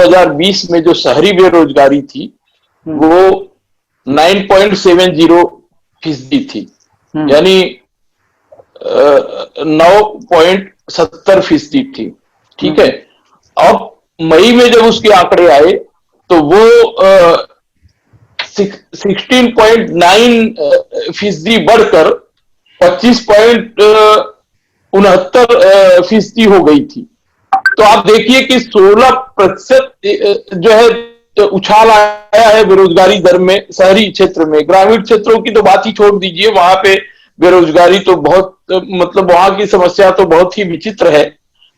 2020 में जो शहरी बेरोजगारी थी वो 9.70% थी, यानी 9.70% थी। ठीक है, अब मई में जब उसके आंकड़े आए तो वो 16.9% बढ़कर 25.69% हो गई थी। तो आप देखिए कि 16% जो है उछाल आया है बेरोजगारी दर में शहरी क्षेत्र में। ग्रामीण क्षेत्रों की तो बात ही छोड़ दीजिए, वहां पे बेरोजगारी तो बहुत, मतलब वहां की समस्या तो बहुत ही विचित्र है।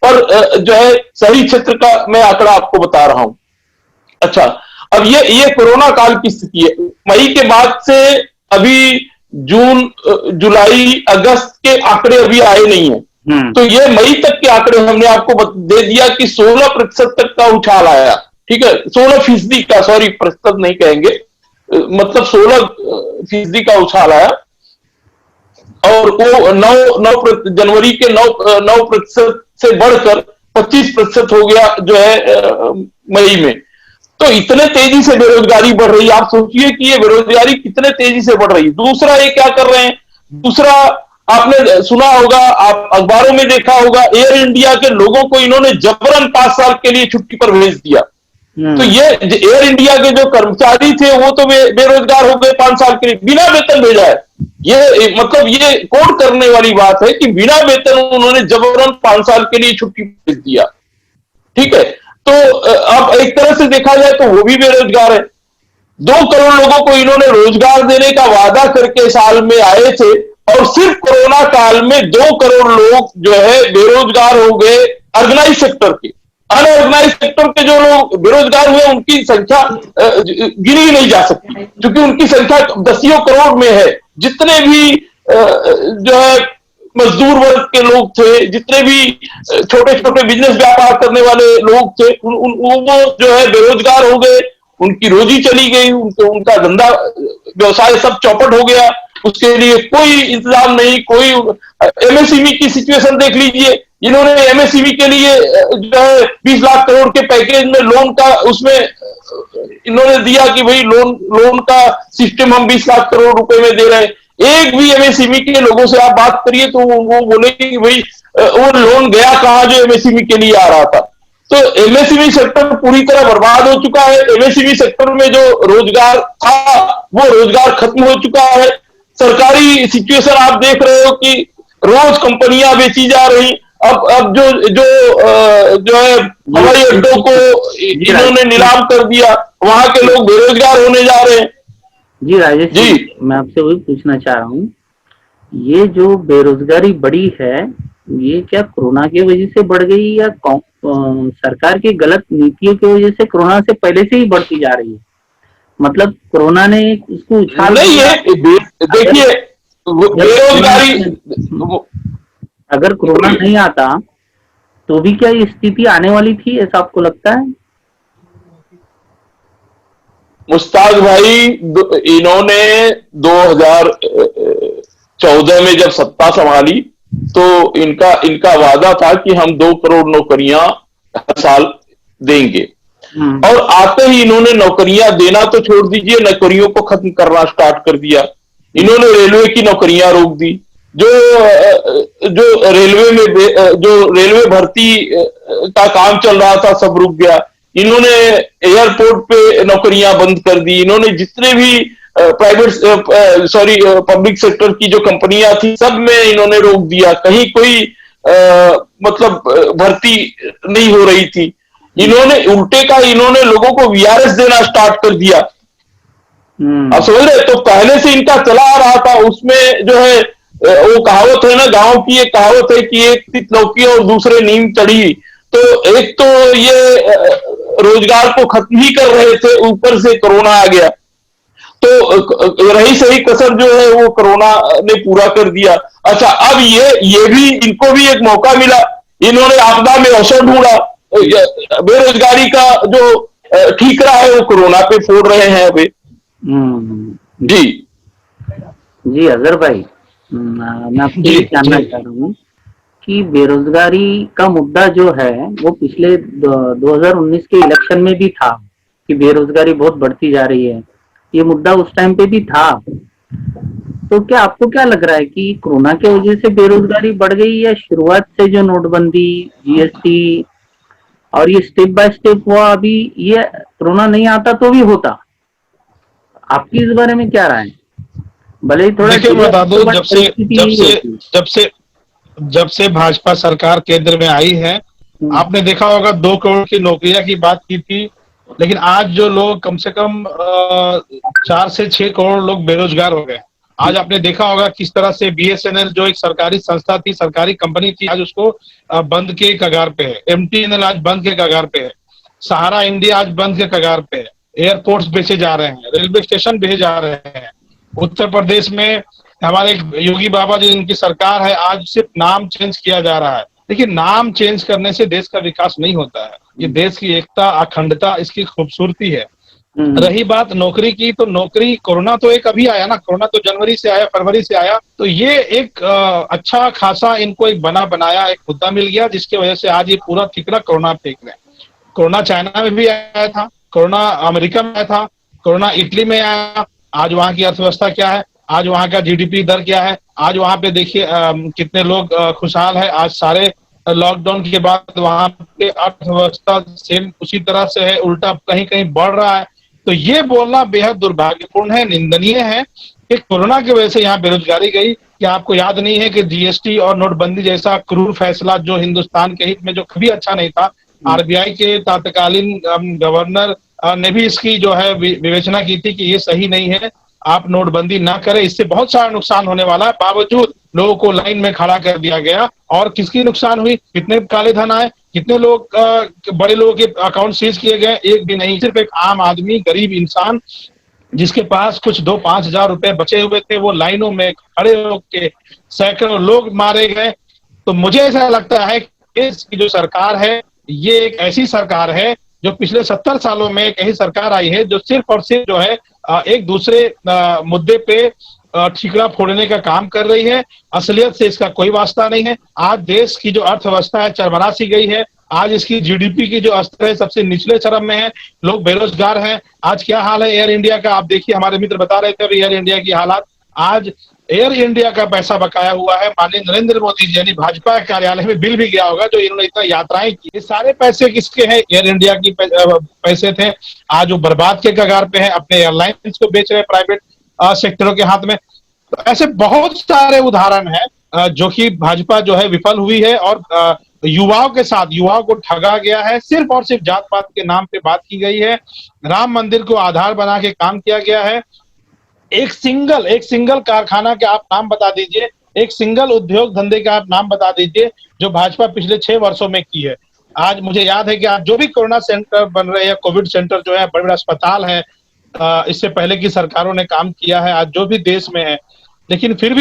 पर जो है शहरी क्षेत्र का मैं आंकड़ा आपको बता रहा हूं। अच्छा, अब ये कोरोना काल की स्थिति है। मई के बाद से अभी जून, जुलाई, अगस्त के आंकड़े अभी आए नहीं है, तो ये मई तक के आंकड़े हमने आपको दे दिया कि 16% तक का उछाल आया। ठीक है, 16% का, सॉरी प्रतिशत नहीं कहेंगे, मतलब 16% का उछाल आया। और वो 9 जनवरी के 9% से बढ़कर 25% हो गया जो है मई में। तो इतने तेजी से बेरोजगारी बढ़ रही है, आप सोचिए कि ये बेरोजगारी कितने तेजी से बढ़ रही है। दूसरा ये क्या कर रहे हैं, दूसरा आपने सुना होगा, आप अखबारों में देखा होगा, एयर इंडिया के लोगों को इन्होंने जबरन 5 साल के लिए छुट्टी पर भेज दिया। तो ये एयर इंडिया के जो कर्मचारी थे वो तो बेरोजगार हो गए 5 साल के लिए, बिना वेतन भेजा है। ये मतलब ये कोड करने वाली बात है कि बिना वेतन उन्होंने जबरन 5 साल के लिए छुट्टी भेज दिया। ठीक है, तो अब एक तरह से देखा जाए तो वो भी बेरोजगार है। 2 करोड़ लोगों को इन्होंने रोजगार देने का वादा करके साल में आए थे, और सिर्फ कोरोना काल में 2 करोड़ लोग जो है बेरोजगार हो गए ऑर्गेनाइज सेक्टर के। अनऑर्गेनाइज सेक्टर के जो लोग बेरोजगार हुए उनकी संख्या गिनी नहीं जा सकती, क्योंकि उनकी संख्या दसियों करोड़ में है। जितने भी जो है मजदूर वर्ग के लोग थे, जितने भी छोटे छोटे बिजनेस व्यापार करने वाले लोग थे, वो जो है बेरोजगार हो गए, उनकी रोजी चली गई, उनका धंधा व्यवसाय सब चौपट हो गया। उसके लिए कोई इंतजाम नहीं, कोई। एमएसएमई की सिचुएशन देख लीजिए, इन्होंने एमएसएमई के लिए जो है 20 लाख करोड़ के पैकेज में लोन का, उसमें इन्होंने दिया कि भाई लोन का सिस्टम हम 20 लाख करोड़ रुपए में दे रहे हैं। एक भी एमएसएमई के लोगों से आप बात करिए तो वो बोलेंगे कि भाई वो लोन गया कहां जो एमएसएमई के लिए आ रहा था। तो एमएसएमई सेक्टर पूरी तरह बर्बाद हो चुका है। एमएसएमई सेक्टर में जो रोजगार था वो रोजगार खत्म हो चुका है। सरकारी सिचुएशन आप देख रहे हो कि रोज कंपनियां बेची जा रही। अब जो है हवाई अड्डों को इन्होंने नीलाम कर दिया, वहां के लोग बेरोजगार होने जा रहे हैं। जी राजेश जी, मैं आपसे वही पूछना चाह रहा हूँ, ये जो बेरोजगारी बढ़ी है ये क्या कोरोना की वजह से बढ़ गई या सरकार की गलत नीतियों की वजह से कोरोना से पहले से ही बढ़ती जा रही है? मतलब कोरोना ने इसको उछाल नहीं है। देखिए बेरोजगारी, अगर कोरोना नहीं आता तो भी क्या ये स्थिति आने वाली थी, ऐसा आपको लगता है? मुश्ताक भाई, इन्होंने 2014 में जब सत्ता संभाली तो इनका वादा था कि हम 2 करोड़ नौकरियां हर साल देंगे, और आते ही इन्होंने नौकरियां देना तो छोड़ दीजिए, नौकरियों को खत्म करना स्टार्ट कर दिया। इन्होंने रेलवे की नौकरियां रोक दी। जो रेलवे भर्ती का काम चल रहा था सब रुक गया। इन्होंने एयरपोर्ट पे नौकरियां बंद कर दी। इन्होंने जितने भी पब्लिक सेक्टर की जो कंपनियां थी सब में इन्होंने रोक दिया। कहीं कोई मतलब भर्ती नहीं हो रही थी। इन्होंने उल्टे का इन्होंने लोगों को वीआरएस देना स्टार्ट कर दिया। आप समझ रहे? तो पहले से इनका चला आ रहा था, उसमें जो है वो कहावत है ना, गांव की एक कहावत है कि एक तित लौकी और दूसरे नीम चढ़ी। तो एक तो ये रोजगार को खत्म ही कर रहे थे, ऊपर से कोरोना आ गया। तो रही सही कसर जो है वो कोरोना ने पूरा कर दिया। अच्छा, अब ये भी, इनको भी एक मौका मिला। इन्होंने आपदा में अवसर ढूंढा। बेरोजगारी का जो ठीकरा है वो कोरोना पे फोड़ रहे हैं अभी। जी जी अजहर भाई, मैं आपसे जानना चाह रहा हूँ कि बेरोजगारी का मुद्दा जो है वो पिछले 2019 के इलेक्शन में भी था कि बेरोजगारी बहुत बढ़ती जा रही है, ये मुद्दा उस टाइम पे भी था। तो क्या आपको क्या लग रहा है कि कोरोना के वजह से बेरोजगारी बढ़ गई, या शुरुआत से जो नोटबंदी, जीएसटी और ये स्टेप बाय स्टेप हुआ, अभी ये कोरोना नहीं आता तो भी होता? आपकी इस बारे में क्या राय है? भले ही थोड़ा देखिए, डिले मैं बता हो, दूं, बट परिस्थिति यही होती है। जब से जब से भाजपा सरकार केंद्र में आई है, हम्म, आपने देखा होगा 2 करोड़ की नौकरियां की बात की थी, लेकिन आज जो लोग कम से कम 4 से 6 करोड़ लोग बेरोजगार हो गए। आज आपने देखा होगा किस तरह से बीएसएनएल जो एक सरकारी संस्था थी, सरकारी कंपनी थी, आज उसको बंद के कगार पे है। एमटीएनएल आज बंद के कगार पे है। सहारा इंडिया आज बंद के कगार पे है। एयरपोर्ट्स बेचे जा रहे हैं, रेलवे स्टेशन बेचे जा रहे हैं। उत्तर प्रदेश में हमारे योगी बाबा जी, इनकी सरकार है, आज सिर्फ नाम चेंज किया जा रहा है। देखिए, नाम चेंज करने से देश का विकास नहीं होता है। ये देश की एकता, अखंडता, इसकी खूबसूरती है। हम्म, रही बात नौकरी की, तो नौकरी, कोरोना तो एक अभी आया ना, कोरोना तो जनवरी से आया, फरवरी से आया, तो ये एक अच्छा खासा इनको एक बना बनाया एक मुद्दा मिल गया, जिसकी वजह से आज ये पूरा ठिकरा कोरोना फेंक रहे हैं। कोरोना चाइना में भी आया था, कोरोना अमेरिका में आया था, कोरोना इटली में आया। आज वहां की अर्थव्यवस्था क्या है, आज वहां का जीडीपी दर क्या है, आज वहां पे देखिए कितने लोग खुशहाल है। आज सारे लॉकडाउन के बाद वहां पे अर्थव्यवस्था सेम उसी तरह से है, उल्टा कहीं कहीं बढ़ रहा है। तो ये बोलना बेहद दुर्भाग्यपूर्ण है, निंदनीय है कि कोरोना की वजह से यहाँ बेरोजगारी गई। क्या आपको याद नहीं है कि जीएसटी और नोटबंदी जैसा क्रूर फैसला जो हिंदुस्तान के हित में, जो कभी अच्छा नहीं था, आरबीआई के तत्कालीन गवर्नर ने भी इसकी जो है विवेचना की थी कि ये सही नहीं है, आप नोटबंदी ना करें, इससे बहुत सारा नुकसान होने वाला है। बावजूद लोगों को लाइन में खड़ा कर दिया गया, और किसकी नुकसान हुई, कितने काले धन आए, कितने लोग बड़े लोगों के अकाउंट सीज किए गए? एक भी नहीं। सिर्फ एक आम आदमी, गरीब इंसान, जिसके पास कुछ 2-5 हजार रुपए बचे हुए थे, वो लाइनों में खड़े होकर सैकड़ों लोग मारे गए। तो मुझे ऐसा लगता है कि इसकी जो सरकार है, ये एक ऐसी सरकार है जो पिछले 70 सालों में एक ऐसी सरकार आई है जो सिर्फ और सिर्फ जो है एक दूसरे मुद्दे पे ठीकरा फोड़ने का काम कर रही है। असलियत से इसका कोई वास्ता नहीं है। आज देश की जो अर्थव्यवस्था है चरमरा सी गई है। आज इसकी जीडीपी की जो स्तर है सबसे निचले चरम में है। लोग बेरोजगार हैं। आज क्या हाल है एयर इंडिया का, आप देखिए, हमारे मित्र बता रहे थे अभी एयर इंडिया की हालात। आज एयर इंडिया का पैसा बकाया हुआ है। माननीय नरेंद्र मोदी जी, यानी भाजपा कार्यालय में बिल भी गया होगा, जो इन्होंने इतना यात्राएं की, ये सारे पैसे किसके हैं? एयर इंडिया की पैसे थे। आज वो बर्बाद के कगार पे है, अपने एयरलाइंस को बेच रहे हैं प्राइवेट सेक्टरों के हाथ में। तो ऐसे बहुत सारे उदाहरण हैं जो कि भाजपा जो है विफल हुई है, और युवाओं के साथ, युवाओं को ठगा गया है। सिर्फ और सिर्फ जात पात के नाम पे बात की गई है। राम मंदिर को आधार बना के काम किया गया है। एक सिंगल कारखाना के आप नाम बता दीजिए, एक सिंगल उद्योग धंधे का आप नाम बता दीजिए जो भाजपा पिछले 6 वर्षों में की है। आज मुझे याद है कि आज जो भी कोरोना सेंटर बन रहे हैं, कोविड सेंटर जो है, बड़े बड़े अस्पताल है, इससे पहले की सरकारों ने काम किया है, आज जो भी देश में है। लेकिन फिर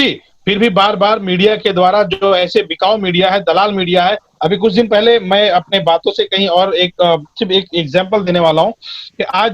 भी बार बार मीडिया के द्वारा, जो ऐसे बिकाऊ मीडिया है, दलाल मीडिया है। अभी कुछ दिन पहले मैं अपने बातों से कहीं और सिर्फ एक एग्जाम्पल देने वाला हूँ कि आज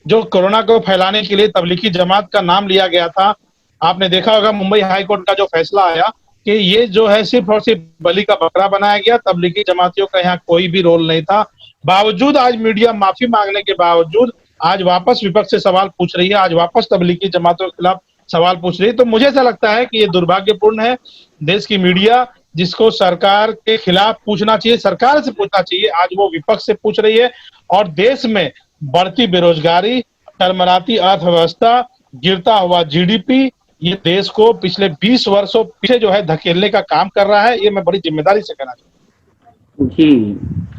जो कोरोना को फैलाने के लिए तबलीगी जमात का नाम लिया गया था, आपने देखा होगा मुंबई हाई कोर्ट का जो फैसला आया कि ये जो है सिर्फ और सिर्फ बलि का बकरा बनाया गया, तबलीगी जमातियों का यहाँ कोई भी रोल नहीं था। बावजूद आज मीडिया माफी मांगने के बावजूद आज वापस विपक्ष से सवाल पूछ रही है, आज वापस तबलीगी जमातों के खिलाफ सवाल पूछ रही है। तो मुझे ऐसा लगता है कि ये दुर्भाग्यपूर्ण है। देश की मीडिया, जिसको सरकार के खिलाफ पूछना चाहिए, सरकार से पूछना चाहिए, आज वो विपक्ष से पूछ रही है। और देश में बढ़ती बेरोजगारी, टरमराती अर्थव्यवस्था, गिरता हुआ जीडीपी, ये देश को पिछले 20 वर्षों पीछे जो है धकेलने का काम कर रहा है। ये मैं बड़ी जिम्मेदारी से कहना चाहता हूँ जी।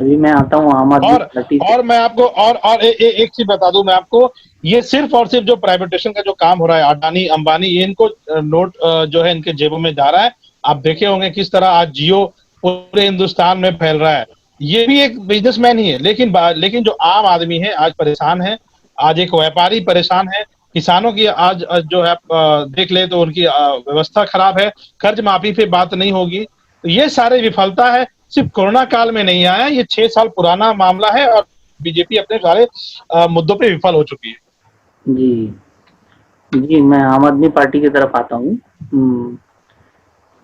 अभी मैं आता हूँ आम हूँ। आदमी पार्टी से। और मैं आपको एक चीज बता दूं मैं आपको, ये सिर्फ और सिर्फ जो प्राइवेटेशन का जो काम हो रहा है, अडानी अंबानी, ये इनको नोट जो है इनके जेबों में जा रहा है। आप देखे होंगे किस तरह आज जियो पूरे हिंदुस्तान में फैल रहा है। ये भी एक बिजनेसमैन ही है, लेकिन जो आम आदमी है आज परेशान है। आज एक व्यापारी परेशान है। किसानों की आज जो है देख ले तो उनकी व्यवस्था खराब है। कर्ज माफी पे बात नहीं होगी। तो ये सारे विफलता है, सिर्फ कोरोना काल में नहीं आया, ये 6 साल पुराना मामला है, और बीजेपी अपने सारे मुद्दों पे विफल हो चुकी है। जी जी, मैं आम आदमी पार्टी की तरफ आता हूँ।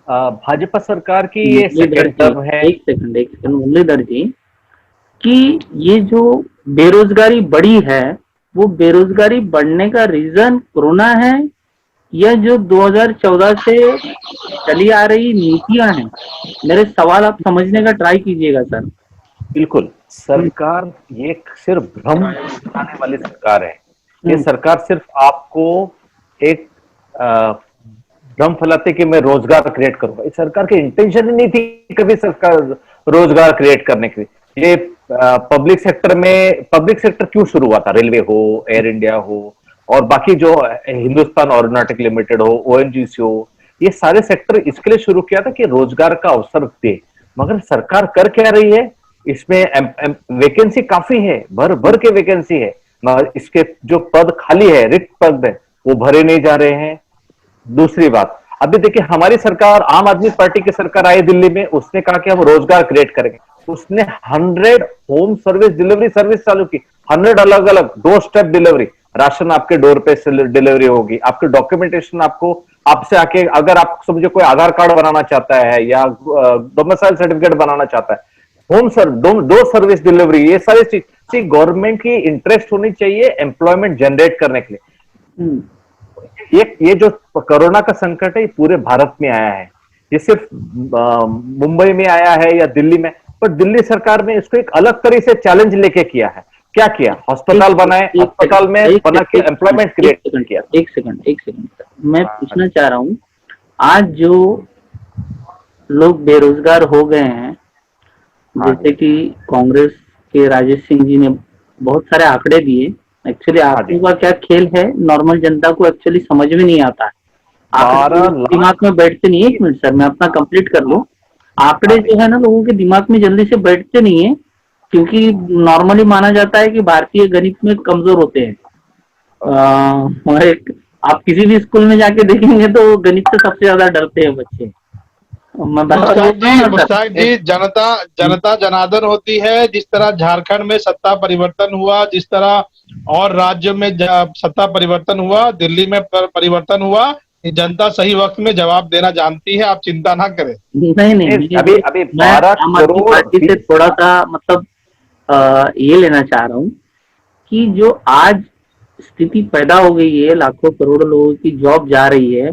भाजपा सरकार की ये मुरलीधर सेकेंड टर्म जी, है। एक सेकंड मुरलीधर जी, कि ये जो बेरोजगारी बढ़ी है, वो बेरोजगारी बढ़ने का रीजन कोरोना है या जो 2014 से चली आ रही नीतियां हैं? मेरे सवाल आप समझने का ट्राई कीजिएगा सर। बिल्कुल, सरकार ये सिर्फ भ्रम फैलाने वाली सरकार है। ये हम्म, सरकार सिर्फ आपको एक भ्रम फैलाते कि मैं रोजगार क्रिएट करूंगा। इस सरकार की इंटेंशन ही नहीं थी कभी सरकार रोजगार क्रिएट करने की। ये पब्लिक सेक्टर क्यों शुरू हुआ था? रेलवे हो, एयर इंडिया हो, और बाकी जो हिंदुस्तान एरोनॉटिक लिमिटेड हो, ओएनजीसी हो, ये सारे सेक्टर इसके लिए शुरू किया था कि रोजगार का अवसर दे। मगर सरकार कर क्या रही है? इसमें वैकेंसी काफी है, भर भर के वैकेंसी है, मगर इसके जो पद खाली है, रिक्त पद है, वो भरे नहीं जा रहे हैं। दूसरी बात, अभी देखिए हमारी सरकार, आम आदमी पार्टी की सरकार आई दिल्ली में, उसने कहा कि हम रोजगार क्रिएट करेंगे। उसने 100 होम सर्विस डिलीवरी सर्विस चालू की, 100 अलग अलग डोर स्टेप डिलीवरी। राशन आपके डोर पे डिलीवरी होगी, आपके डॉक्यूमेंटेशन आपको आपसे आके, अगर आप समझो कोई आधार कार्ड बनाना चाहता है या डोमिसाइल सर्टिफिकेट बनाना चाहता है, डोर सर्विस डिलीवरी, ये सारी चीज गवर्नमेंट की इंटरेस्ट होनी चाहिए एम्प्लॉयमेंट जनरेट करने के लिए। ये जो कोरोना का संकट है, ये पूरे भारत में आया है। ये सिर्फ मुंबई में आया है या दिल्ली में, पर दिल्ली सरकार ने इसको एक अलग तरीके से चैलेंज लेके किया है। क्या किया? अस्पताल बनाए, अस्पताल में बना के एम्प्लॉयमेंट क्रिएट किया। एक सेकंड मैं पूछना चाह रहा हूँ, आज जो लोग बेरोजगार हो गए हैं, जैसे कि कांग्रेस के राजेश सिंह जी ने बहुत सारे आंकड़े दिए। एक्चुअली आंकड़ों का क्या खेल है, नॉर्मल जनता को एक्चुअली समझ में नहीं आता है। आंकड़े दिमाग में बैठते नहीं है। एक मिनट सर, मैं अपना कंप्लीट कर लूं। आंकड़े जो है ना, लोगों के दिमाग में जल्दी से बैठते नहीं है, क्योंकि नॉर्मली माना जाता है कि भारतीय गणित में कमजोर होते हैं। आप किसी भी स्कूल में जाके देखेंगे तो गणित से सबसे ज्यादा डरते हैं बच्चे। मुश्ताक जी, जनता जनार्दन होती है। जिस तरह झारखंड में सत्ता परिवर्तन हुआ, जिस तरह और राज्य में सत्ता परिवर्तन हुआ, दिल्ली में परिवर्तन हुआ, जनता सही वक्त में जवाब देना जानती है, आप चिंता ना करें। नहीं, अभी मैं आम आदमी पार्टी से थोड़ा सा मतलब ये लेना चाह रहा हूँ कि जो आज स्थिति पैदा हो गई है, लाखों करोड़ों लोगों की जॉब जा रही है,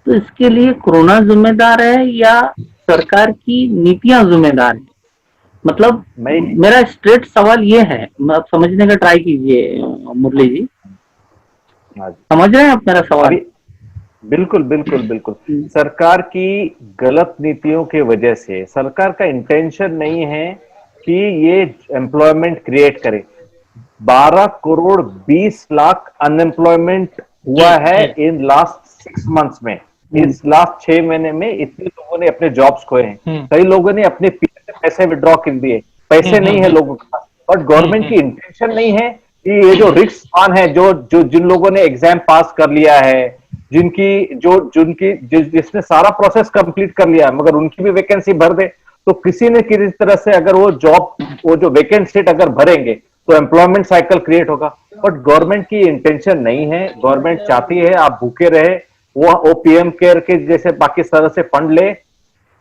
तो इसके लिए कोरोना जिम्मेदार है या सरकार की नीतियां जिम्मेदार है? मतलब मेरा स्ट्रेट सवाल ये है, आप समझने का ट्राई कीजिए मुरली जी। समझ रहे हैं आप मेरा सवाल? बिल्कुल बिल्कुल बिल्कुल। सरकार की गलत नीतियों के वजह से, सरकार का इंटेंशन नहीं है कि ये एम्प्लॉयमेंट क्रिएट करे। 12 करोड़ 20 लाख अनएम्प्लॉयमेंट हुआ है इन लास्ट 6 मंथ्स में। इस लास्ट 6 महीने में इतने लोगों ने अपने जॉब्स खोए हैं। कई लोगों ने अपने पैसे विड्रॉ कर दिए, पैसे नहीं है लोगों के पास। बट गवर्नमेंट की इंटेंशन नहीं है कि ये जो रिस्क ऑन है, जो जिन लोगों ने एग्जाम पास कर लिया है, जिसने सारा प्रोसेस कंप्लीट कर लिया है, मगर उनकी भी वैकेंसी भर दे, तो किसी न किसी तरह से अगर वो जो वैकेंट सीट अगर भरेंगे तो एम्प्लॉयमेंट साइकिल क्रिएट होगा। बट गवर्नमेंट की इंटेंशन नहीं है। गवर्नमेंट चाहती है आप भूखे रहे, वो पीएम केयर के जैसे बाकी तरह से फंड ले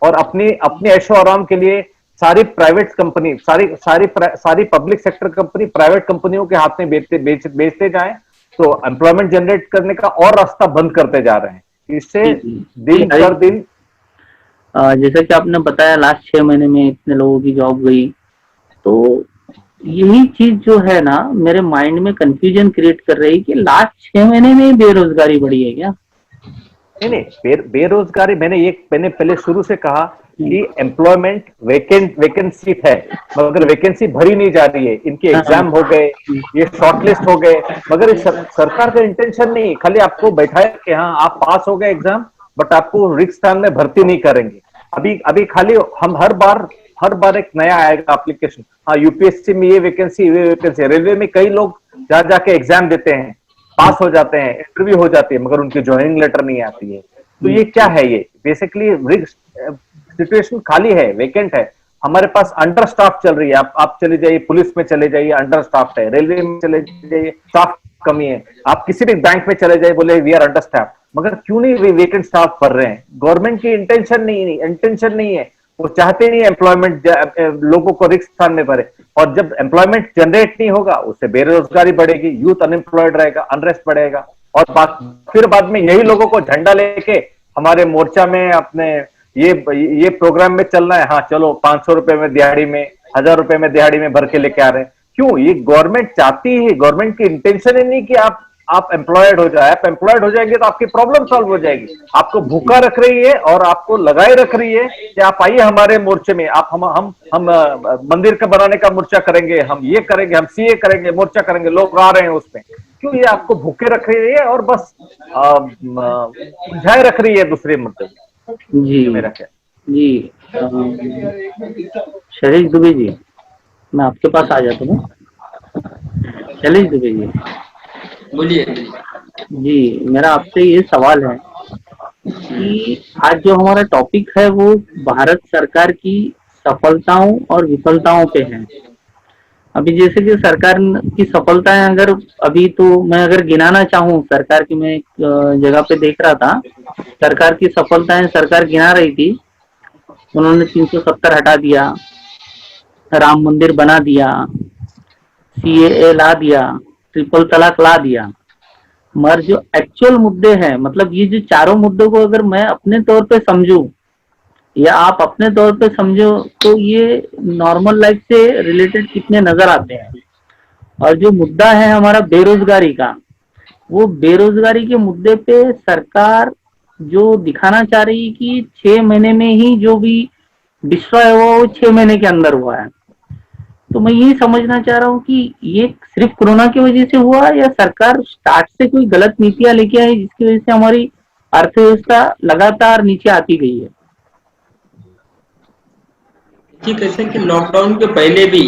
और अपनी ऐशो आराम के लिए सारी प्राइवेट कंपनी, सारी पब्लिक सेक्टर कंपनी प्राइवेट कंपनियों के हाथ में बेचते जाएं, तो एम्प्लॉयमेंट जनरेट करने का और रास्ता बंद करते जा रहे हैं। इससे दिन पर दिन, जैसा कि आपने बताया, लास्ट 6 महीने में इतने लोगों की जॉब गई, तो यही चीज जो है ना, मेरे माइंड में कंफ्यूजन क्रिएट कर रही है कि लास्ट 6 महीने में ही बेरोजगारी बढ़ी है क्या? नहीं, बेरोजगारी मैंने पहले शुरू से कहा कि एम्प्लॉयमेंट वैकेंट सीट है, मगर वैकेंसी भरी नहीं जा रही है। इनके एग्जाम हो गए, ये शॉर्टलिस्ट हो गए, मगर सरकार का इंटेंशन नहीं, खाली आपको बैठाए कि हाँ आप पास हो गए एग्जाम, बट आपको रिक्त स्थान में भर्ती नहीं करेंगे। अभी खाली हम हर बार एक नया आएगा एप्लीकेशन। हाँ, यूपीएससी में ये वैकेंसी, रेलवे में कई लोग जाके एग्जाम देते हैं, पास हो जाते हैं, इंटरव्यू हो जाती है, मगर उनकी ज्वाइनिंग लेटर नहीं आती है। तो ये क्या है? ये बेसिकली सिचुएशन खाली है, वेकेंट है। हमारे पास अंडर स्टाफ चल रही है। आप चले जाइए, पुलिस में चले जाइए, अंडर स्टाफ है। रेलवे में चले जाइए, स्टाफ कमी है। आप किसी भी बैंक में चले जाइए, बोले वी आर अंडर स्टाफ। मगर क्यों नहीं वेकेंट स्टाफ भर रहे हैं? गवर्नमेंट की इंटेंशन नहीं है, वो चाहते नहीं एम्प्लॉयमेंट लोगों को रिस्क स्थान में भरे। और जब एम्प्लॉयमेंट जनरेट नहीं होगा, उससे बेरोजगारी बढ़ेगी, यूथ अनएम्प्लॉयड रहेगा, अनरेस्ट बढ़ेगा। और फिर बाद में यही लोगों को झंडा लेके हमारे मोर्चा में अपने ये प्रोग्राम में चलना है, हाँ चलो 500 रुपए में दिहाड़ी में, 1000 रुपए में दिहाड़ी में भर के लेके आ रहे हैं। क्यों? ये गवर्नमेंट चाहती है, गवर्नमेंट की इंटेंशन ही नहीं कि आप एम्प्लॉयड हो जाए। आप एम्प्लॉयड हो जाएंगे तो आपकी प्रॉब्लम सॉल्व हो जाएगी। आपको भूखा रख रही है और आपको लगाए रख रही है कि आप आइए हमारे मोर्चे में, आप हम मंदिर का बनाने का मोर्चा करेंगे, हम ये करेंगे, हम सीए करेंगे, मोर्चा करेंगे, लोग आ रहे हैं उसमें। क्यों? ये आपको भूखे रख रही है और बस उलझाए रख रही है दूसरे मुद्दे। जी मेरा क्या जी शैलेश दुबे जी, मैं आपके पास आ जाता हूँ। शैलेश दुबे जी, बोलिए। जी मेरा आपसे ये सवाल है कि आज जो हमारा टॉपिक है वो भारत सरकार की सफलताओं और विफलताओं पे है। अभी जैसे कि सरकार की सफलताएं अगर अभी तो मैं अगर गिनाना चाहूँ, सरकार की मैं एक जगह पे देख रहा था, सरकार की सफलताएं सरकार गिना रही थी। उन्होंने 370 हटा दिया, राम मंदिर बना दिया, सीएए ला दिया, ट्रिपल तलाक ला दिया। मगर जो एक्चुअल मुद्दे हैं, मतलब ये जो चारों मुद्दों को अगर मैं अपने तौर पे समझूं या आप अपने तौर पे समझो, तो ये नॉर्मल लाइफ से रिलेटेड कितने नजर आते हैं। और जो मुद्दा है हमारा बेरोजगारी का, वो बेरोजगारी के मुद्दे पे सरकार जो दिखाना चाह रही है कि 6 महीने में ही जो भी डिस्ट्रॉय हुआ वो 6 महीने के अंदर हुआ है। तो मैं यही समझना चाह रहा हूँ कि ये सिर्फ कोरोना की वजह से हुआ या सरकार स्टार्ट से कोई गलत नीतियां लेके आई जिसकी वजह से हमारी अर्थव्यवस्था लगातार नीचे आती गई है। कि कैसे कि लॉकडाउन के पहले भी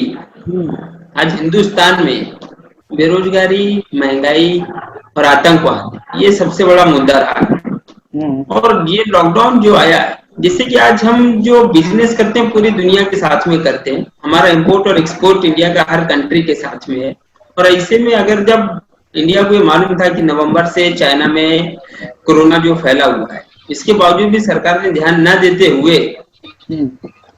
आज हिंदुस्तान में बेरोजगारी, महंगाई और आतंकवाद ये सबसे बड़ा मुद्दा रहा। और ये लॉकडाउन जो आया, जिससे कि आज हम जो बिजनेस करते हैं पूरी दुनिया के साथ में करते हैं, हमारा इंपोर्ट और एक्सपोर्ट इंडिया का हर कंट्री के साथ में है। और ऐसे में अगर जब इंडिया को ये मालूम था कि नवंबर से चाइना में कोरोना जो फैला हुआ है, इसके बावजूद भी सरकार ने ध्यान न देते हुए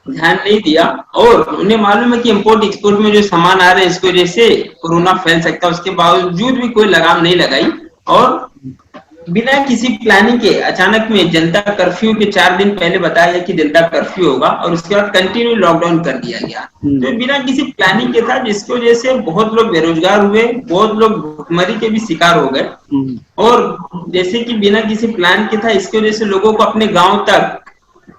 ध्यान नहीं दिया, और उन्हें मालूम है कि इंपोर्ट एक्सपोर्ट में जो सामान आ रहे हैं इसकी वजह से कोरोना फैल सकता है, उसके बावजूद भी कोई लगाम नहीं लगाई। और बिना किसी प्लानिंग के अचानक में जनता कर्फ्यू के 4 दिन पहले बताया कि जनता कर्फ्यू होगा, और उसके बाद कंटिन्यू लॉकडाउन कर दिया गया। तो बिना किसी प्लानिंग के था, जिसकी वजह से बहुत लोग बेरोजगार हुए, बहुत लोग भुखमरी के भी शिकार हो गए। और जैसे कि बिना किसी प्लान के था, इसकी वजह से लोगों को अपने गाँव तक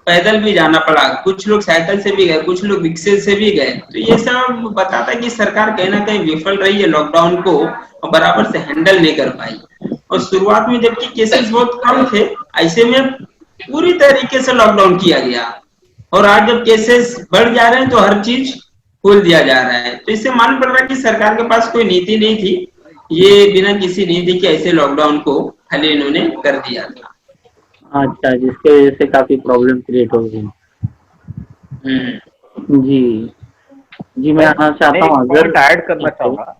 पैदल भी जाना पड़ा, कुछ लोग साइकिल से भी गए, कुछ लोग रिक्शे से भी गए। तो ये सब बताता है कि सरकार कहीं ना कहीं विफल रही है लॉकडाउन को, और बराबर से हैंडल नहीं कर पाई। और शुरुआत में जबकि केसेस बहुत कम थे, ऐसे में पूरी तरीके से लॉकडाउन किया गया, और आज जब केसेस बढ़ जा रहे हैं तो हर चीज खोल दिया जा रहा है। तो इससे मालूम पड़ रहा है कि सरकार के पास कोई नीति नहीं थी, ये बिना किसी नीति के ऐसे लॉकडाउन को खाली इन्होंने कर दिया था। अच्छा, जिसके वजह से काफी प्रॉब्लम क्रिएट हो गई। जी जी, मैं आना चाहता हूँ, अगर ऐड करना चाहूंगा।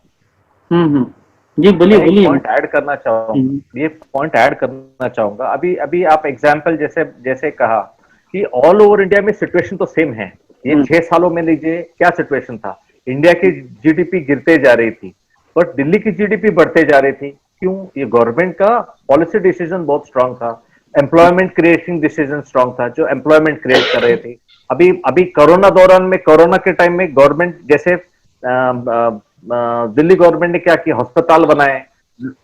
जी बोलिए बोलिए। पॉइंट ऐड करना चाहूंगा, ये पॉइंट ऐड करना चाहूंगा। अभी आप एग्जांपल जैसे कहा कि ऑल ओवर इंडिया में सिचुएशन तो सेम है। ये 6 सालों में लीजिए क्या सिचुएशन था, इंडिया की जीडीपी गिरते जा रही थी, बट दिल्ली की जीडीपी बढ़ते जा रही थी। क्यों? ये गवर्नमेंट का पॉलिसी डिसीजन बहुत स्ट्रांग था, एम्प्लॉयमेंट क्रिएटिंग डिसीजन स्ट्रांग था, जो एम्प्लॉयमेंट क्रिएट कर रहे थे। अभी कोरोना दौरान में, कोरोना के टाइम में गवर्नमेंट जैसे दिल्ली गवर्नमेंट ने क्या किया, अस्पताल बनाए,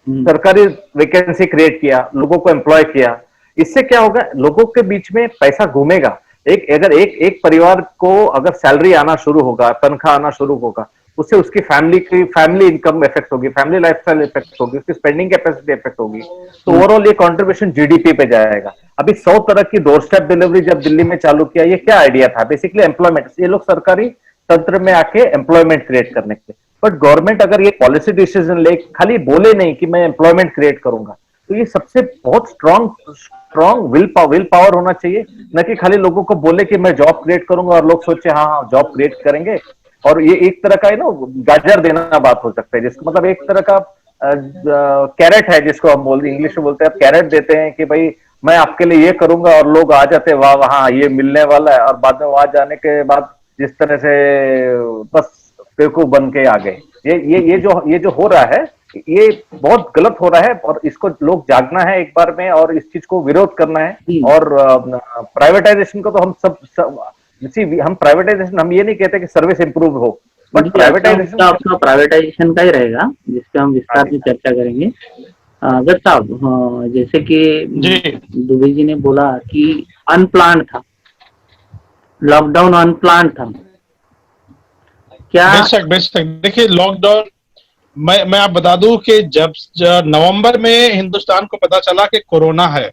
सरकारी वैकेंसी क्रिएट किया, लोगों को एम्प्लॉय किया। इससे क्या होगा, लोगों के बीच में पैसा घूमेगा। अगर एक परिवार को अगर सैलरी आना शुरू होगा, तनख्वाह आना शुरू होगा, उससे उसकी फैमिली इनकम इफेक्ट होगी, फैमिली लाइफस्टाइल इफेक्ट होगी, उसकी स्पेंडिंग कैपेसिटी इफेक्ट होगी। तो ओवरऑल ये कंट्रीब्यूशन जीडीपी पे जाएगा। अभी 100 तरह की डोर स्टेप डिलीवरी जब दिल्ली में चालू किया, ये क्या आइडिया था? बेसिकली एम्प्लॉयमेंट, ये लोग सरकारी तंत्र में आके एम्प्लॉयमेंट क्रिएट करने के लिए। बट गवर्नमेंट अगर ये पॉलिसी डिसीजन ले, खाली बोले नहीं कि मैं एम्प्लॉयमेंट क्रिएट करूंगा, तो ये सबसे बहुत स्ट्रॉन्ग विल पावर होना चाहिए, न कि खाली लोगों को बोले कि मैं जॉब क्रिएट करूंगा और लोग सोचे हाँ जॉब क्रिएट करेंगे। और ये एक तरह का है ना, गाजर देना बात हो सकता है, जिसका मतलब एक तरह का कैरेट है जिसको हम बोलते इंग्लिश में बोलते हैं, कैरेट देते हैं कि भाई मैं आपके लिए ये करूंगा, और लोग आ जाते हैं वाह वहां ये मिलने वाला है, और बाद में वहां जाने के बाद जिस तरह से बस बेवकूफ बन के आ गए। ये जो हो रहा है ये बहुत गलत हो रहा है, और इसको लोग जागना है एक बार में, और इस चीज को विरोध करना है। और प्राइवेटाइजेशन को तो हम प्राइवेटाइजेशन हम ये नहीं कहते कि सर्विस इंप्रूव हो, बट प्राइवेटाइजेशन अपना प्राइवेटाइजेशन का ही रहेगा जिसपे हम विस्तार से चर्चा करेंगे। अगर साहब जैसे कि दुबे जी ने बोला कि अनप्लान था, लॉकडाउन अनप्लान था क्या? बेशक देखिए लॉकडाउन, मैं आप बता दूं कि जब नवंबर में हिंदुस्तान को पता चला कि कोरोना है,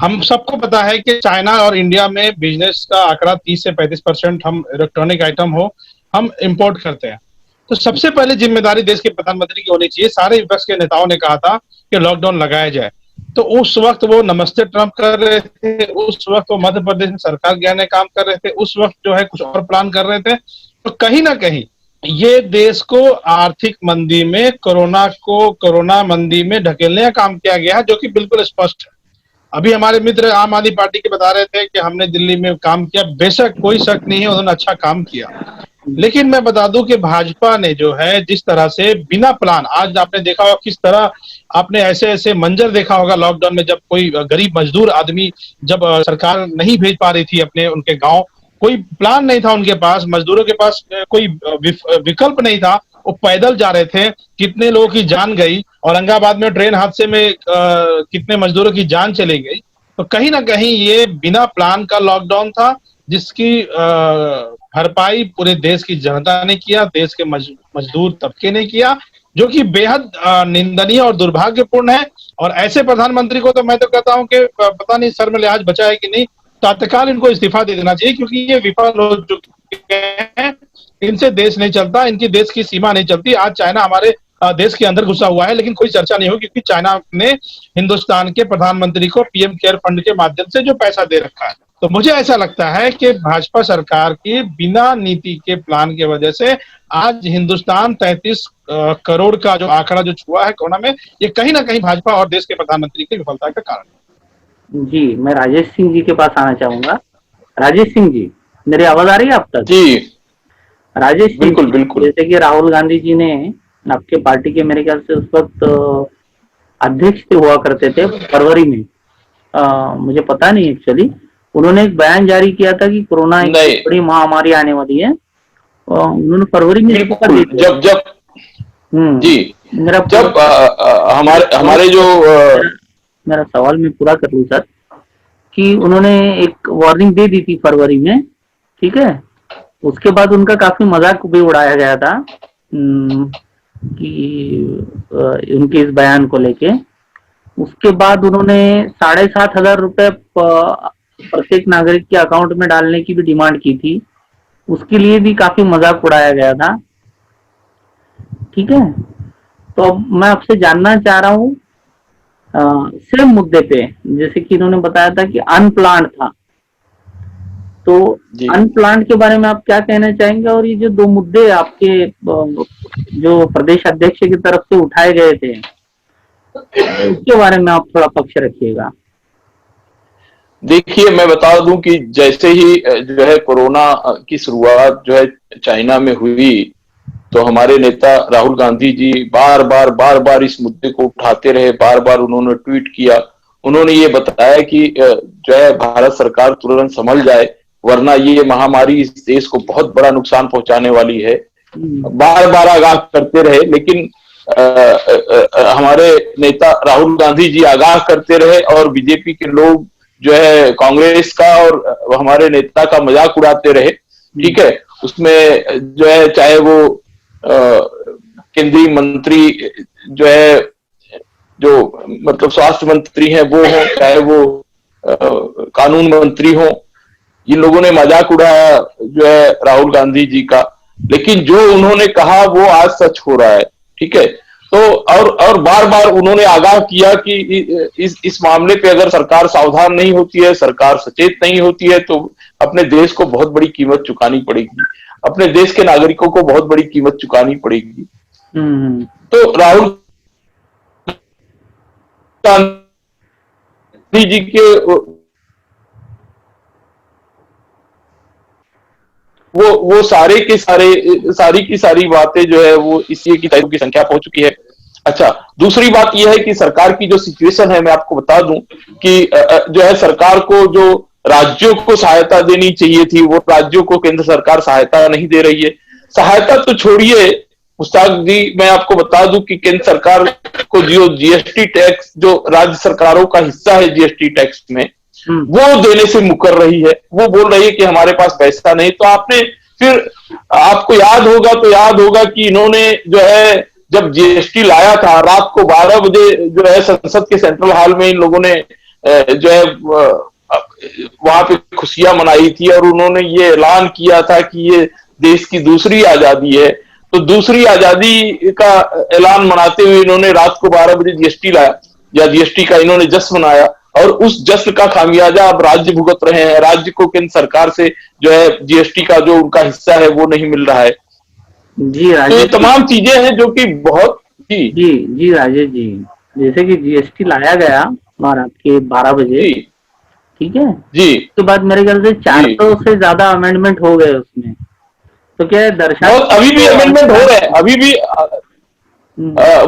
हम सबको पता है कि चाइना और इंडिया में बिजनेस का आंकड़ा 30 से 35% हम इलेक्ट्रॉनिक आइटम हम इंपोर्ट करते हैं। तो सबसे पहले जिम्मेदारी देश के प्रधानमंत्री की होनी चाहिए। सारे विपक्ष के नेताओं ने कहा था कि लॉकडाउन लगाया जाए, तो उस वक्त वो नमस्ते ट्रंप कर रहे थे, उस वक्त वो मध्य प्रदेश में सरकार गिराने काम कर रहे थे, उस वक्त जो है कुछ और प्लान कर रहे थे। तो कहीं ना कहीं ये देश को आर्थिक मंदी में, कोरोना मंदी में ढकेलने का काम किया गया है, जो कि बिल्कुल स्पष्ट है। अभी हमारे मित्र आम आदमी पार्टी के बता रहे थे कि हमने दिल्ली में काम किया, बेशक कोई शक नहीं है, उन्होंने अच्छा काम किया। लेकिन मैं बता दूं कि भाजपा ने जो है जिस तरह से बिना प्लान, आज आपने देखा होगा किस तरह आपने ऐसे मंजर देखा होगा लॉकडाउन में, जब कोई गरीब मजदूर आदमी, जब सरकार नहीं भेज पा रही थी अपने उनके गांव, कोई प्लान नहीं था उनके पास, मजदूरों के पास कोई विकल्प नहीं था, वो पैदल जा रहे थे, कितने लोगों की जान गई। औरंगाबाद में ट्रेन हादसे में कितने मजदूरों की जान चली गई। तो कहीं ना कहीं ये बिना प्लान का लॉकडाउन था, जिसकी भरपाई पूरे देश की जनता ने किया, देश के मजदूर तबके ने किया, जो कि बेहद निंदनीय और दुर्भाग्यपूर्ण है। और ऐसे प्रधानमंत्री को तो मैं तो कहता हूं कि पता नहीं सर में लिहाज बचा है कि नहीं, तत्काल इनको इस्तीफा दे देना चाहिए, क्योंकि ये विफल हो चुके हैं, इनसे देश नहीं चलता, इनकी देश की सीमा नहीं चलती। आज चाइना हमारे देश के अंदर घुसा हुआ है, लेकिन कोई चर्चा नहीं हो, क्योंकि चाइना ने हिंदुस्तान के प्रधानमंत्री को पीएम केयर फंड के माध्यम से जो पैसा दे रखा है। तो मुझे ऐसा लगता है कि भाजपा सरकार की बिना नीति के प्लान की वजह से आज हिंदुस्तान 33 करोड़ का जो आंकड़ा जो छुआ है कोरोना में, ये कहीं ना कहीं भाजपा और देश के प्रधानमंत्री की विफलता का कारण है। जी, मैं राजेश सिंह जी के पास आना चाहूंगा। राजेश सिंह जी, मेरी आवाज आ रही है आप तक? जी राजेश सिंह, बिल्कुल। जैसे कि राहुल गांधी जी ने आपके पार्टी के मेरे ख्याल से उस वक्त अध्यक्ष हुआ करते थे फरवरी में, मुझे पता नहीं एक्चुअली, उन्होंने एक बयान जारी किया था कि कोरोना एक बड़ी महामारी आने वाली है। उन्होंने फरवरी में जब हमारे जो मेरा सवाल मैं पूरा कर लूं सर, कि उन्होंने एक वार्निंग दे दी थी फरवरी में, ठीक है। उसके बाद उनका काफी मजाक भी उड़ाया गया था कि उनके इस बयान को लेके। उसके बाद उन्होंने 7,500 रुपए प्रत्येक नागरिक के अकाउंट में डालने की भी डिमांड की थी, उसके लिए भी काफी मजाक उड़ाया गया था, ठीक है। तो अब मैं आपसे जानना चाह रहा हूँ सेम मुद्दे पे, जैसे कि इन्होंने बताया था कि अनप्लान्ड था, तो अनप्लान्ड के बारे में आप क्या कहना चाहेंगे? और ये जो दो मुद्दे आपके जो प्रदेश अध्यक्ष की तरफ से उठाए गए थे, उसके बारे में आप थोड़ा पक्ष रखिएगा। देखिए, मैं बता दूं कि जैसे ही जो है कोरोना की शुरुआत जो है चाइना में हुई, तो हमारे नेता राहुल गांधी जी बार बार इस मुद्दे को उठाते रहे, बार बार उन्होंने ट्वीट किया। उन्होंने ये बताया कि जो है भारत सरकार तुरंत संभल जाए, वरना ये महामारी इस देश को बहुत बड़ा नुकसान पहुंचाने वाली है। बार बार आगाह करते रहे, लेकिन हमारे नेता राहुल गांधी जी आगाह करते रहे और बीजेपी के लोग जो है कांग्रेस का और हमारे नेता का मजाक उड़ाते रहे, ठीक है। उसमें जो है चाहे वो केंद्रीय मंत्री जो है, जो मतलब स्वास्थ्य मंत्री हैं वो हो, चाहे वो कानून मंत्री हो, इन लोगों ने मजाक उड़ाया जो है राहुल गांधी जी का। लेकिन जो उन्होंने कहा वो आज सच हो रहा है, ठीक है। तो और बार बार उन्होंने आगाह किया कि इस मामले पे अगर सरकार सावधान नहीं होती है, सरकार सचेत नहीं होती है, तो अपने देश को बहुत बड़ी कीमत चुकानी पड़ेगी, अपने देश के नागरिकों को बहुत बड़ी कीमत चुकानी पड़ेगी। तो राहुल गांधी जी के वो सारे के सारे सारी की सारी बातें जो है वो इसी की तारीखों की संख्या पहुंच चुकी है। अच्छा, दूसरी बात यह है कि सरकार की जो सिचुएशन है, मैं आपको बता दूं कि जो है सरकार को जो राज्यों को सहायता देनी चाहिए थी, वो राज्यों को केंद्र सरकार सहायता नहीं दे रही है। सहायता तो छोड़िए मुश्ताक जी, मैं आपको बता दूं कि केंद्र सरकार को जो जीएसटी टैक्स जो राज्य सरकारों का हिस्सा है जीएसटी टैक्स में, वो देने से मुकर रही है। वो बोल रही है कि हमारे पास पैसा नहीं। तो आपने फिर आपको याद होगा कि इन्होंने जो है जब जीएसटी लाया था, रात को 12 बजे जो है संसद के सेंट्रल हॉल में इन लोगों ने जो है वहां पे खुशियां मनाई थी और उन्होंने ये ऐलान किया था कि ये देश की दूसरी आजादी है। तो दूसरी आजादी का ऐलान मनाते हुए इन्होंने रात को 12 बजे जीएसटी लाया, या जीएसटी का इन्होंने जश्न मनाया, और उस जश्न का खामियाजा अब राज्य भुगत रहे हैं। राज्य को केंद्र सरकार से जो है जीएसटी का जो उनका हिस्सा है वो नहीं मिल रहा है। जी तो ये तमाम चीजें हैं जो कि बहुत जी राजेश जी, जैसे कि जीएसटी लाया गया और आपके 12 बजे, ठीक है जी, उसके बाद मेरे ख्याल से 400 से ज्यादा अमेंडमेंट हो गए उसमें। तो क्या है बहुत अभी भी अमेंडमेंट हो रहे हैं, अभी भी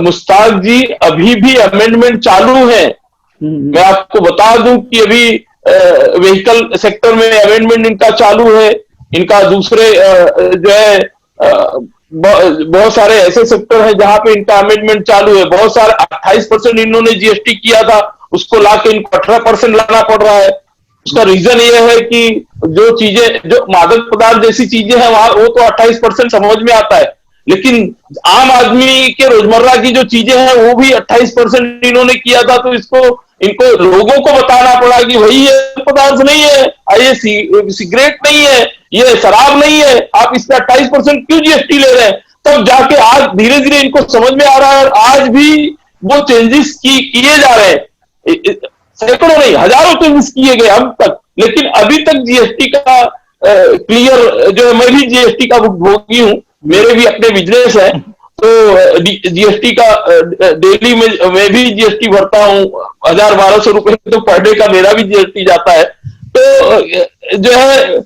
मुश्ताक जी अभी भी अमेंडमेंट चालू है। मैं आपको बता दूं कि अभी व्हीकल सेक्टर में अमेंडमेंट इनका चालू है। इनका दूसरे जो है बहुत सारे ऐसे सेक्टर हैं जहां पे इनका अमेंडमेंट चालू है। बहुत सारे 28% इन्होंने जीएसटी किया था, उसको लाके इनको 18% लाना पड़ रहा है। उसका रीजन ये है कि जो चीजें, जो मादक पदार्थ जैसी चीजें हैं वहां वो तो 28% समझ में आता है, लेकिन आम आदमी के रोजमर्रा की जो चीजें हैं वो भी 28% इन्होंने किया था। तो इनको लोगों को बताना पड़ा कि भाई ये पदार्थ नहीं है, ये सिगरेट नहीं है, ये शराब नहीं है, आप इस पे 28% क्यों जीएसटी ले रहे हैं। तब जाके आज धीरे धीरे इनको समझ में आ रहा है और आज भी वो चेंजेस किए जा रहे हैं। सैकड़ों नहीं, हजारों चेंजेस किए गए अब तक, लेकिन अभी तक जीएसटी का क्लियर जो है, मैं भी जीएसटी का भुगतान हूं, मेरे भी अपने बिजनेस है, तो जीएसटी का डेली में मैं भी जीएसटी भरता हूं। 1000-1200 रुपए तो पर डे का मेरा भी जीएसटी जाता है। तो जो है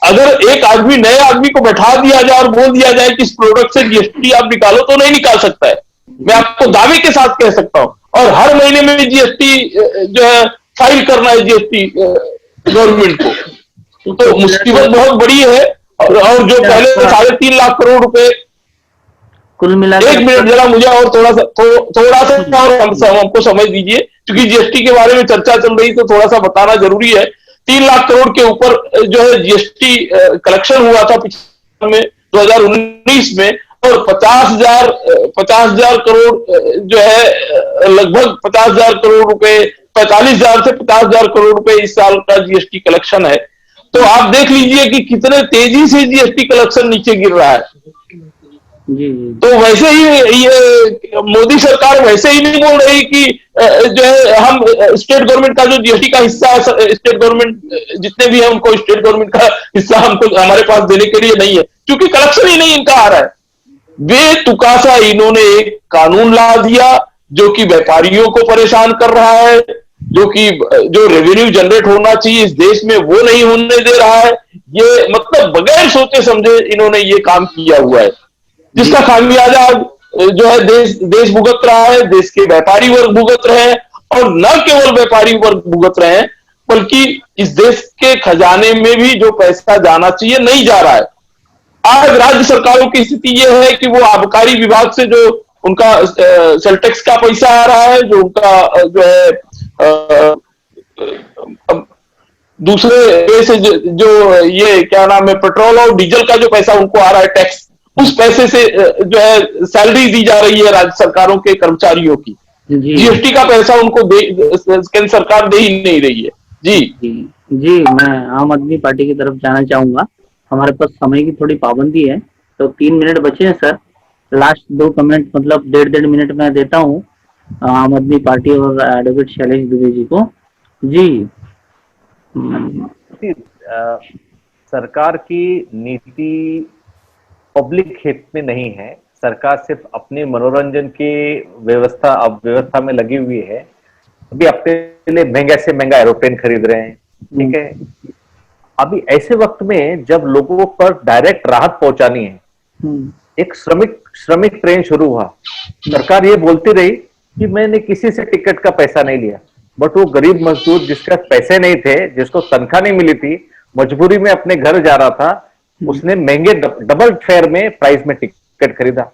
अगर एक आदमी नए आदमी को बैठा दिया जाए और बोल दिया जाए कि इस प्रोडक्ट से जीएसटी आप निकालो, तो नहीं निकाल सकता है। मैं आपको दावे के साथ कह सकता हूं। और हर महीने में जीएसटी जो है फाइल करना है जीएसटी गवर्नमेंट को, तो मुसीबत बहुत बड़ी है। और जो पहले 3.5 लाख करोड़ रुपए, कुल मिला, एक मिनट जरा मुझे और थोड़ा सा और हमको समझ दीजिए, क्योंकि जीएसटी के बारे में चर्चा चल रही तो थोड़ा सा बताना जरूरी है। 3 लाख करोड़ के ऊपर जो है जीएसटी कलेक्शन हुआ था पिछले में 2019 में, और 50,000 करोड़ जो है लगभग 50,000 करोड़ रुपए, 45,000 से 50,000 करोड़ रुपए इस साल का जीएसटी कलेक्शन है। तो आप देख लीजिए कि कितने तेजी से जीएसटी कलेक्शन नीचे गिर रहा है। तो वैसे ही ये मोदी सरकार वैसे ही नहीं बोल रही कि जो है हम स्टेट गवर्नमेंट का जो जीएसटी का हिस्सा है, स्टेट गवर्नमेंट जितने भी है उनको स्टेट गवर्नमेंट का हिस्सा हमको हमारे पास देने के लिए नहीं है, क्योंकि कलेक्शन ही नहीं इनका आ रहा है। बेतुका सा इन्होंने एक कानून ला दिया जो कि व्यापारियों को परेशान कर रहा है, जो रेवेन्यू जनरेट होना चाहिए इस देश में वो नहीं होने दे रहा है। ये मतलब बगैर सोचे समझे इन्होंने ये काम किया हुआ है, जिसका खामियाजा जो है देश भुगत रहा है, देश के व्यापारी वर्ग भुगत रहे हैं। और न केवल व्यापारी वर्ग भुगत रहे हैं, बल्कि इस देश के खजाने में भी जो पैसा जाना चाहिए नहीं जा रहा है। आज राज्य सरकारों की स्थिति यह है कि वो आबकारी विभाग से जो उनका सेल टैक्स का पैसा आ रहा है, जो उनका जो है दूसरे से जो ये क्या नाम है पेट्रोल और डीजल का जो पैसा उनको आ रहा है टैक्स, उस पैसे से जो है सैलरी दी जा रही है राज्य सरकारों के कर्मचारियों की। जीएसटी का पैसा उनको केंद्र सरकार दे ही नहीं रही है। जी, मैं आम आदमी पार्टी की तरफ जाना चाहूंगा। हमारे पास समय की थोड़ी पाबंदी है, तो 3 मिनट बचे हैं सर। लास्ट 2 कमेंट मतलब 1.5 मिनट में देता हूँ आम आदमी पार्टी और एडवोकेट शैलेश दुबे जी को। जी, सरकार की नीति पब्लिक हित में नहीं है। सरकार सिर्फ अपने मनोरंजन की व्यवस्था में लगी हुई है। अभी अपने लिए महंगे से महंगा एरोप्लेन खरीद रहे हैं, ठीक है। अभी ऐसे वक्त में जब लोगों पर डायरेक्ट राहत पहुंचानी है, एक श्रमिक ट्रेन शुरू हुआ, सरकार ये बोलती रही कि मैंने किसी से टिकट का पैसा नहीं लिया, बट वो गरीब मजदूर जिसका पैसे नहीं थे, जिसको तनख्वाह नहीं मिली थी, मजबूरी में अपने घर जा रहा था, उसने महंगे डबल फेयर में प्राइस में टिकट खरीदा।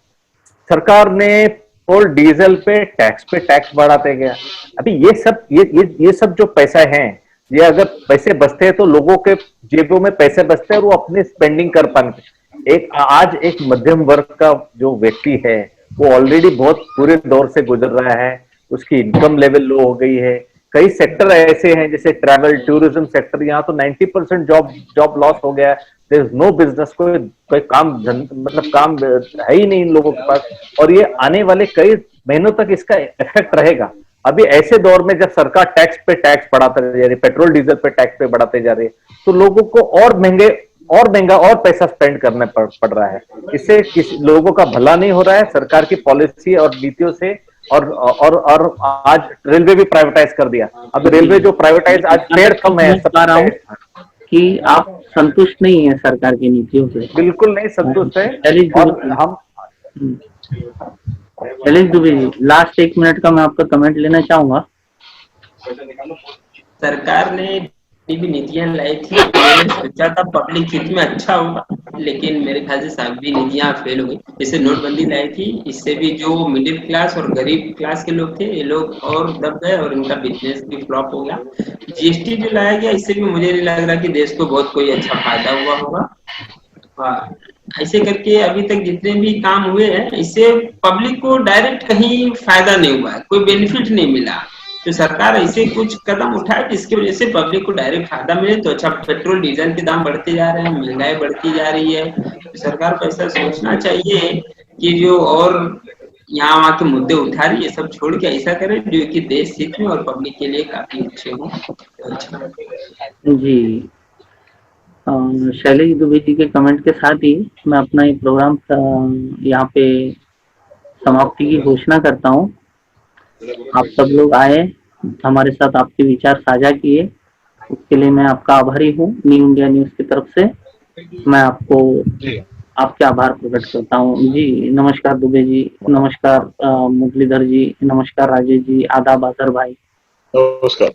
सरकार ने पेट्रोल डीजल पे टैक्स बढ़ाते गया। अभी ये सब जो पैसा है, ये अगर पैसे बचते हैं तो लोगों के जेबों में पैसे बचते हैं और वो अपनी स्पेंडिंग कर पाते। आज एक मध्यम वर्ग का जो व्यक्ति है वो ऑलरेडी बहुत बुरे दौर से गुजर रहा है, उसकी इनकम लेवल लो हो गई है। कई सेक्टर ऐसे हैं जैसे ट्रैवल टूरिज्म सेक्टर, यहाँ तो 90% जॉब लॉस हो गया। देयर इज नो बिजनेस, कोई काम मतलब काम है ही नहीं इन लोगों के पास, और ये आने वाले कई महीनों तक इसका इफेक्ट रहेगा। अभी ऐसे दौर में जब सरकार टैक्स पे टैक्स बढ़ाते जा रही है, पेट्रोल डीजल पे टैक्स पे बढ़ाते जा रही है, तो लोगों को और महंगा और पैसा स्पेंड करने पड़ रहा है। इससे लोगों का भला नहीं हो रहा है सरकार की पॉलिसी और नीतियों से। और आज रेलवे भी प्राइवेटाइज कर दिया। अब रेलवे जो प्राइवेटाइज, आज फेयर कम है, कि आप संतुष्ट नहीं है सरकार की नीतियों से? बिल्कुल नहीं संतुष्ट है। और हम शैलेश दुबे जी, लास्ट 1 मिनट का मैं आपका कमेंट लेना चाहूंगा। सरकार ने भी नीतियां लाई थी, मैंने सोचा था पब्लिक हित में अच्छा होगा, लेकिन मेरे ख्याल से सभी नीतियां फेल हो गई। जैसे नोटबंदी लाई थी, इससे भी जो मिडिल क्लास और गरीब क्लास के लोग थे, ये लोग और दब गए और इनका बिजनेस भी फ्लॉप हो गया। जीएसटी जो लाया गया, इससे भी मुझे नहीं लग रहा कि देश को बहुत कोई अच्छा फायदा हुआ होगा। ऐसे करके अभी तक जितने भी काम हुए हैं, इससे पब्लिक को डायरेक्ट कहीं फायदा नहीं हुआ, कोई बेनिफिट नहीं मिला। तो सरकार ऐसे कुछ कदम उठाए जिसकी वजह से पब्लिक को डायरेक्ट फायदा मिले। तो अच्छा, पेट्रोल डीजल के दाम बढ़ते जा रहे हैं, महंगाई बढ़ती जा रही है, तो सरकार को ऐसा सोचना चाहिए कि जो और यहाँ वहाँ के मुद्दे उठा रही है सब छोड़ के ऐसा करे जो कि देश हित में और पब्लिक के लिए काफी अच्छे हो। अच्छा जी, शैलेश दुबे जी के कमेंट के साथ ही मैं अपना ये प्रोग्राम यहाँ पे समाप्ति की घोषणा करता हूँ। आप सब लोग आए, हमारे साथ आपके विचार साझा किए, उसके लिए मैं आपका आभारी हूँ। न्यू इंडिया न्यूज की तरफ से मैं आपको आपके आभार प्रकट करता हूँ। जी नमस्कार दुबे जी, नमस्कार मुरलीधर जी, नमस्कार राजेश जी, आदाब आदर भाई। नमस्कार।